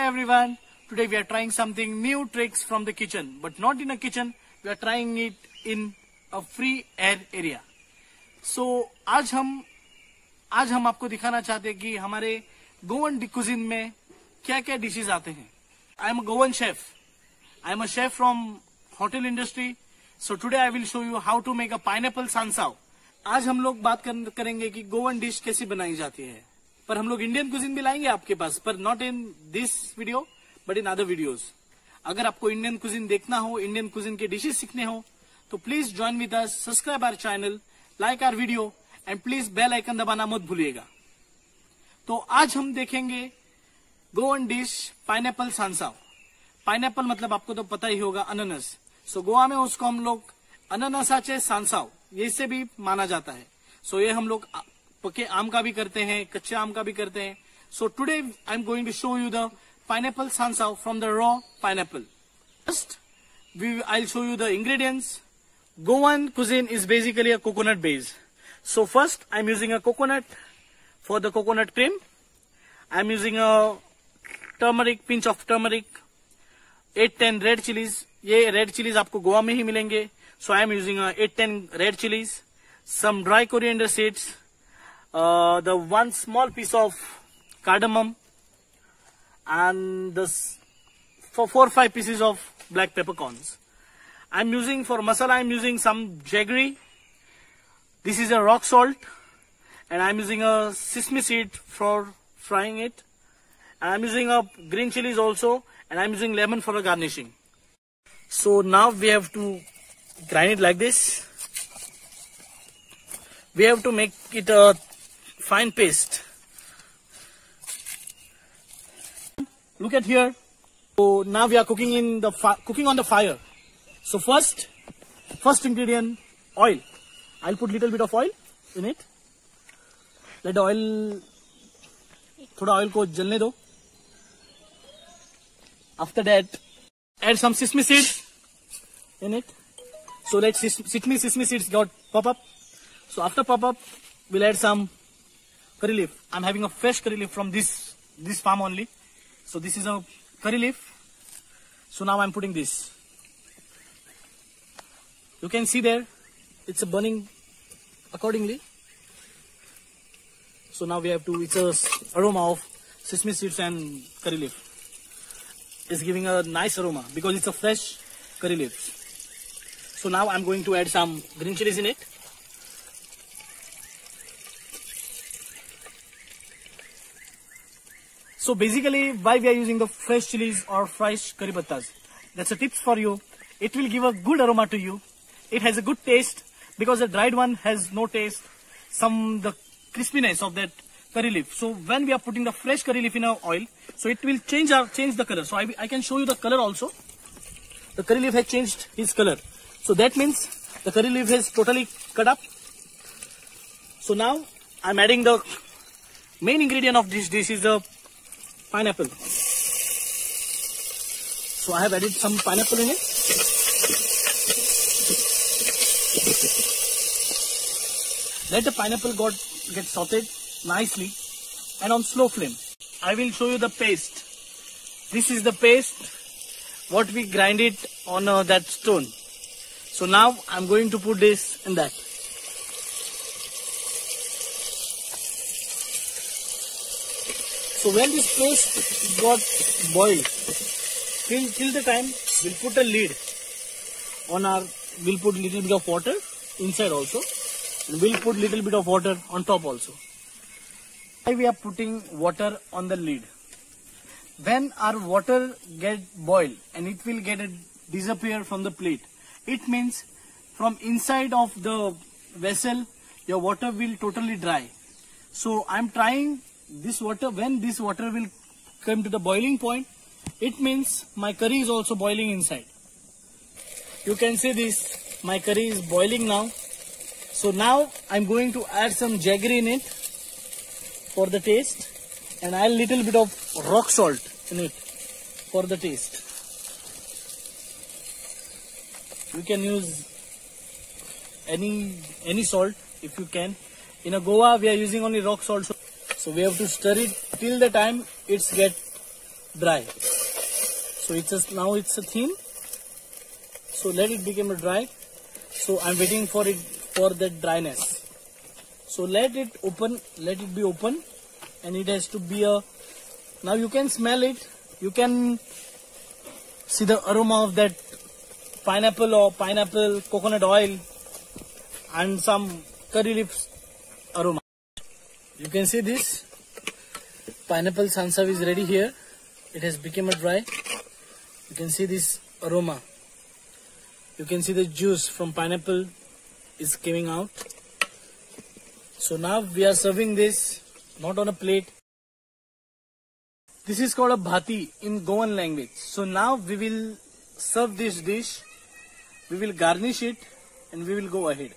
Hi everyone. Today we are trying something new tricks from the kitchen, but not in a kitchen. We are trying it in a free air area. So आज हम आपको दिखाना चाहते हैं कि हमारे Goan cuisine में क्या क्या डिशेज आते हैं. I am a Goan chef. I am a chef from hotel industry. So today I will show you how to make a pineapple sansao. आज हम लोग बात करेंगे कि गोवन डिश कैसी बनाई जाती है. पर हम लोग इंडियन कुजिन भी लाएंगे आपके पास, पर not in this video but in other videos. अगर आपको इंडियन कुजिन देखना हो, इंडियन कुजिन के डिशेस सीखने हो, तो please join with us, subscribe our channel, like our video and please bell icon दबाना मत भूलिएगा. तो आज हम देखेंगे Goan dish pineapple sansav. Pineapple मतलब आपको तो पता ही होगा, अनानास. सो गोवा में उसको हम लोग अनानासाचे सांसाव ये से भी माना जाता है. सो ये हम लोग पके आम का भी करते हैं, कच्चे आम का भी करते हैं. So today I am going to show you the pineapple sansao from the raw pineapple. First, I'll show you the ingredients. Goan cuisine is basically a coconut base. So first, I'm using a coconut for the coconut cream. I'm using a turmeric, pinch of turmeric, 8-10 red chilies. ये red chilies आपको गोवा में ही मिलेंगे. So I'm using 8-10 red chilies, some dry coriander seeds, the one small piece of cardamom, and this for 4 or 5 pieces of black peppercorns. I'm using for masala, I'm using some jaggery. This is a rock salt, and I'm using a sesame seed for frying it. And I'm using a green chilies also, and I'm using lemon for the garnishing. So now we have to grind it like this. We have to make it a fine paste. Look at here. So now we are cooking on the fire. So first ingredient, oil. I'll put little bit of oil in it. Let the oil, थोड़ा oil को जलने दो. After that, add some sesame seeds in it. So let sesame seeds got pop up. So after pop up, we'll add some curry leaf. I'm having a fresh curry leaf from this farm only. So this is a curry leaf. So now I'm putting this. You can see there, it's a burning accordingly. So now we have to, it's a aroma of sesame seeds and curry leaf. It's giving a nice aroma because it's a fresh curry leaf. So now I'm going to add some green chilies in it. So basically, why we are using the fresh chilies or fresh curry pattas? That's a tips for you. It will give a good aroma to you. It has a good taste because the dried one has no taste. The crispiness of that curry leaf. So when we are putting the fresh curry leaf in our oil, so it will change the color. So I can show you the color also. The curry leaf has changed its color. So that means the curry leaf is totally cut up. So now I'm adding the main ingredient of this dish is the pineapple. So I have added some pineapple in it. Let the pineapple get sauteed nicely and on slow flame. I will show you the paste. This is the paste what we grind it on that stone. So now I'm going to put this in that. So when this paste got boiled, till the time we'll put a lid on we'll put little bit of water inside also, and we'll put little bit of water on top also. Why we are putting water on the lid? When our water get boiled and it will disappear from the plate, it means from inside of the vessel your water will totally dry. So I'm trying this water, when this water will come to the boiling point, it means my curry is also boiling inside. You can see this, my curry is boiling now. So now I'm going to add some jaggery in it for the taste, and I'll little bit of rock salt in it for the taste. You can use any salt if you can. In a Goa we are using only rock salt. So we have to stir it till the time it's get dry. So now it's a thin. So let it become dry. So I'm waiting for that dryness. So let it be open, and it has to be now you can smell it. You can see the aroma of that pineapple coconut oil, and some curry leaves aroma. You can see this pineapple sansav is ready here. It has become dry. You can see this aroma. You can see the juice from pineapple is coming out. So now we are serving this not on a plate. This is called a bhati in Goan language. So now we will serve this dish. We will garnish it and we will go ahead.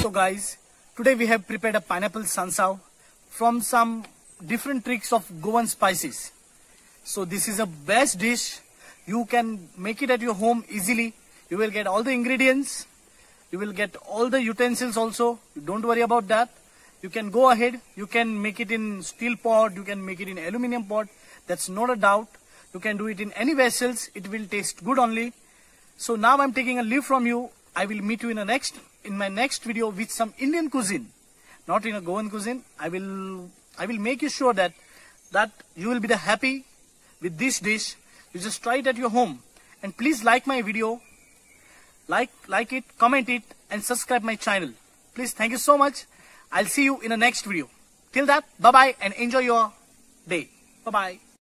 So guys, today we have prepared a pineapple sansav from some different tricks of Goan spices. So this is a best dish. You can make it at your home easily. You will get all the ingredients. You will get all the utensils also. Don't worry about that. You can go ahead. You can make it in steel pot. You can make it in aluminum pot. That's not a doubt. You can do it in any vessels. It will taste good only. So now I'm taking a leave from you. I will meet you in my next video with some Indian cuisine, not in a Goan cuisine. I will make you sure that you will be happy with this dish. You just try it at your home, and please like my video, like it, comment it, and subscribe my channel. Please, thank you so much. I'll see you in the next video. Till that, bye bye and enjoy your day. Bye bye.